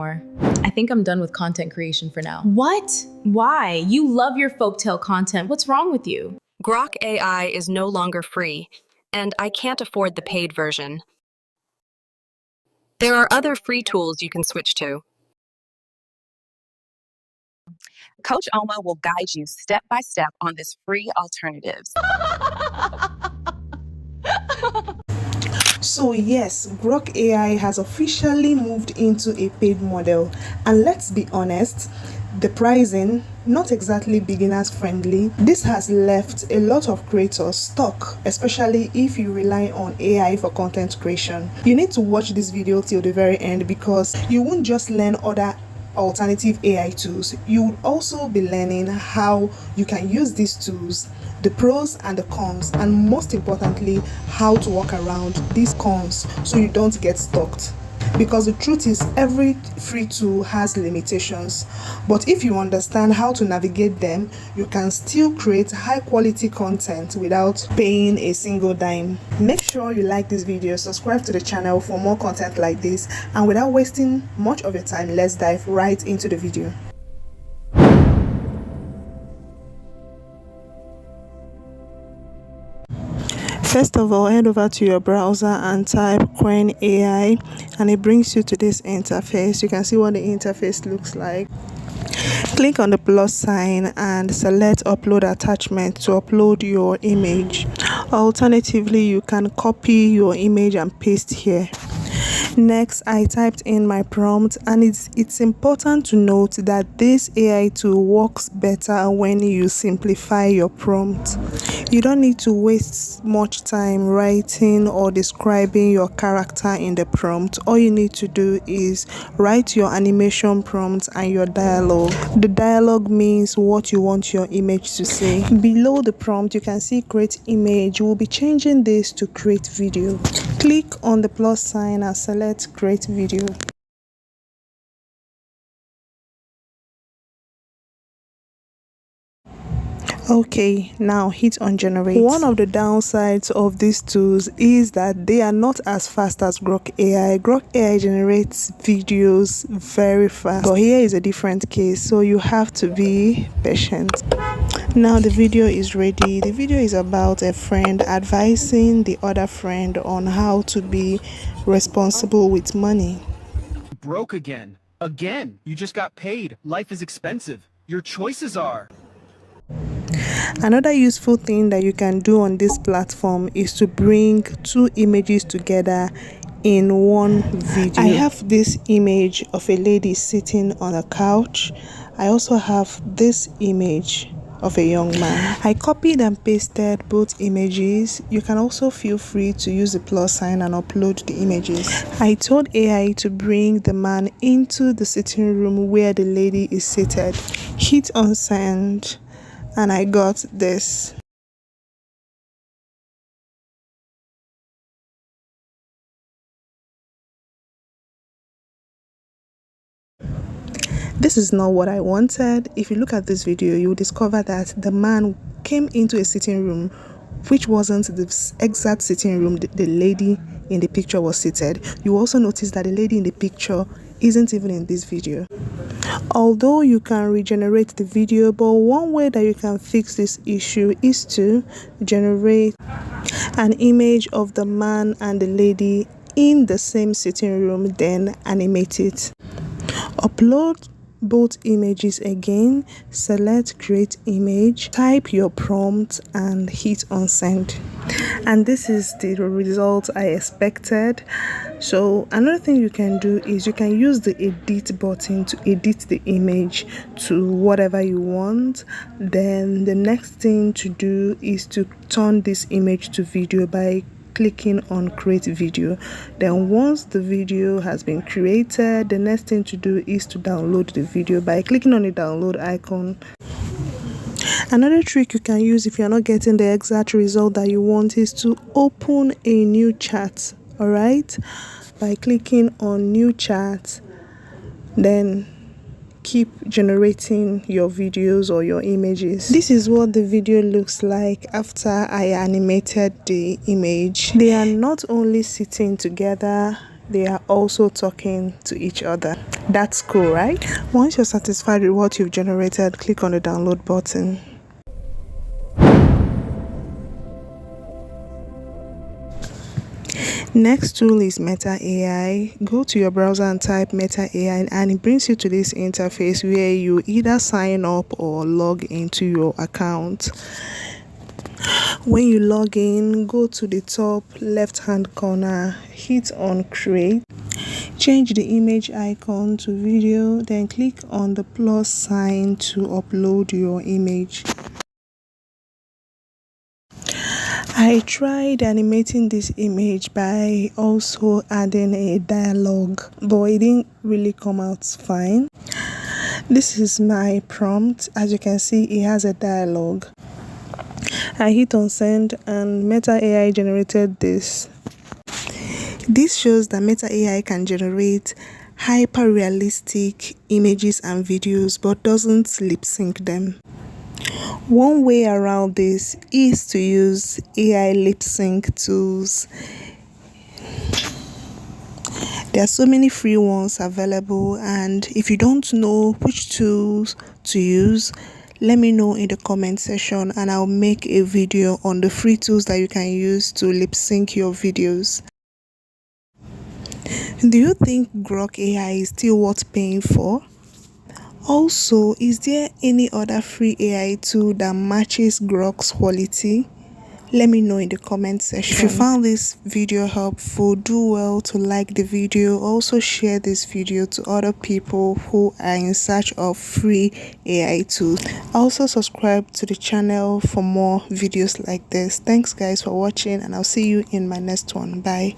I think I'm done with content creation for now. What? Why? You love your folktale content. What's wrong with you? Grok AI is no longer free, and I can't afford the paid version. There are other free tools you can switch to. Coach Oma will guide you step by step on this free alternatives. So yes, Grok AI has officially moved into a paid model, and let's be honest, the pricing not exactly beginners friendly. This has left a lot of creators stuck, especially if you rely on AI for content creation. You need to watch this video till the very end because you won't just learn other alternative AI tools, you would also be learning how you can use these tools, the pros and the cons, and most importantly, how to work around these cons so you don't get stuck. Because the truth is, every free tool has limitations, but if you understand how to navigate them, you can still create high quality content without paying a single dime. Make sure you like this video, subscribe to the channel for more content like this, and without wasting much of your time, let's dive right into the video. First of all, head over to your browser and type Quen AI, and it brings you to this interface. You can see what the interface looks like. Click on the plus sign and select upload attachment to upload your image. Alternatively, you can copy your image and paste here. Next, I typed in my prompt, and it's important to note that this AI tool works better when you simplify your prompt. You don't need to waste much time writing or describing your character in the prompt. All you need to do is write your animation prompt and your dialogue. The dialogue means what you want your image to say. Below the prompt, you can see create image. We'll be changing this to create video. Click on the plus sign and select create video. Okay, now hit on generate. One of the downsides of these tools is that they are not as fast as Grok AI. Grok AI generates videos very fast, but here is a different case, so you have to be patient. Now the video is ready. The video is about a friend advising the other friend on how to be responsible with money. Broke again. Again. You just got paid. Life is expensive. Your choices are. Another useful thing that you can do on this platform is to bring two images together in one video. I have this image of a lady sitting on a couch. I also have this image of a young man. I copied and pasted both images. You can also feel free to use the plus sign and upload the images. I told AI to bring the man into the sitting room where the lady is seated. Hit on send, and I got this. This is not what I wanted. If you look at this video, you will discover that the man came into a sitting room which wasn't the exact sitting room the lady in the picture was seated. You also notice that the lady in the picture isn't even in this video. Although you can regenerate the video, but one way that you can fix this issue is to generate an image of the man and the lady in the same sitting room, then animate it. Upload both images again, select create image, type your prompt and hit on send, and this is the result I expected. So another thing you can do is you can use the edit button to edit the image to whatever you want. Then the next thing to do is to turn this image to video by clicking on create video. Then once the video has been created, the next thing to do is to download the video by clicking on the download icon. Another trick you can use if you're not getting the exact result that you want is to open a new chat. All right, by clicking on new chat, then keep generating your videos or your images. This is what the video looks like after I animated the image. They are not only sitting together, they are also talking to each other. That's cool, right? Once you're satisfied with what you've generated, click on the download button. Next tool is Meta AI. Go to your browser and type Meta AI and it brings you to this interface where you either sign up or log into your account. When you log in, go to the top left hand corner, hit on create, change the image icon to video, then click on the plus sign to upload your image. I tried animating this image by also adding a dialogue, but it didn't really come out fine. This is my prompt. As you can see, it has a dialogue. I hit on send and Meta AI generated this. This shows that Meta AI can generate hyper-realistic images and videos but doesn't lip sync them. One way around this is to use AI lip sync tools. There are so many free ones available, and if you don't know which tools to use, let me know in the comment section and I'll make a video on the free tools that you can use to lip sync your videos. Do you think Grok AI is still worth paying for? Also, is there any other free AI tool that matches Grok's quality? Let me know in the comment section. If you found this video helpful, do well to like the video. Also share this video to other people who are in search of free AI tools. Also subscribe to the channel for more videos like this. Thanks guys for watching and I'll see you in my next one. Bye.